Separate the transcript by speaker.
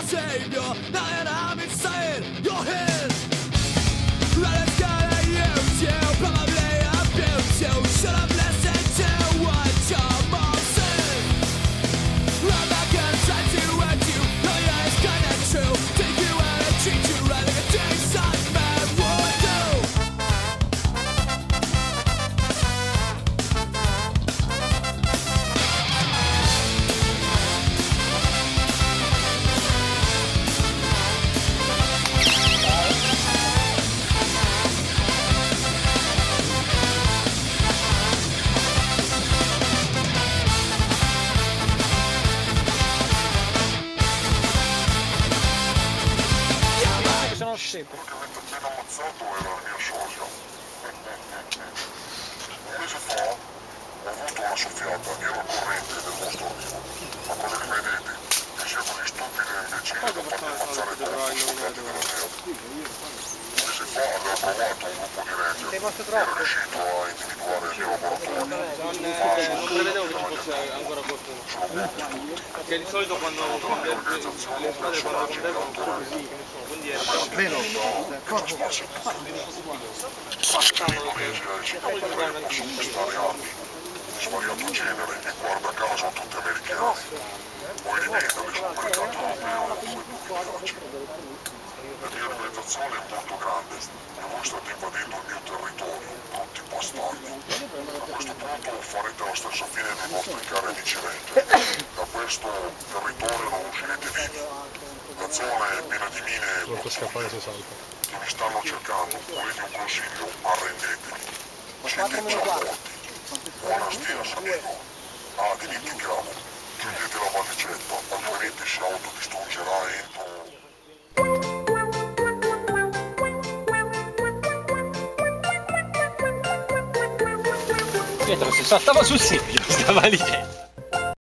Speaker 1: savior, now that I'm insane, you're his. Right, it's gonna use you, probably abuse you. Should have listened to what your mom said. I'm not gonna try to hurt you, no, yeah, it's kinda true. Take you out and treat you right like a decent man would do.
Speaker 2: Sono scemo.
Speaker 3: Quello che avete appena ammazzato era il mio socio. Un mese fa ho avuto una soffiata, ero al corrente del vostro arrivo. Ma cosa che vedete? Che sia così stupido e imbecille da farmi ammazzare dopo soldati della Neo. Un mese fa avevo provato un gruppo di ranger e ero riuscito a individuare il mio laboratorio.
Speaker 2: Non prevedevo che ci fosse ancora qualcuno.
Speaker 3: Sono morti tutti.
Speaker 2: Perché di solito quando le squadre quando convergono sono così, che ne so, quindi è
Speaker 3: Meno d'accordo. L'Indonesia è il sito dove posso acquistare armi di svariato genere e guarda caso sono tutte americane. Poi rivendere sul mercato europeo come più mi piace. La mia organizzazione è molto grande e voi state invadendo il mio territorio, brutti bastardi. A questo punto farete la stessa fine dei vostri cari amici ranger. Da questo territorio non uscirete vivi. La zona è piena di mine e bottiglie che vi stanno cercando. Volete un consiglio? Arrendetevi. Siete già morti. Buona stia, amico. Ah, dimenticavo. Chiudete la valigetta, altrimenti si autodistruggerà entro...
Speaker 2: Pietro si saltava sul serio, sta valigetta.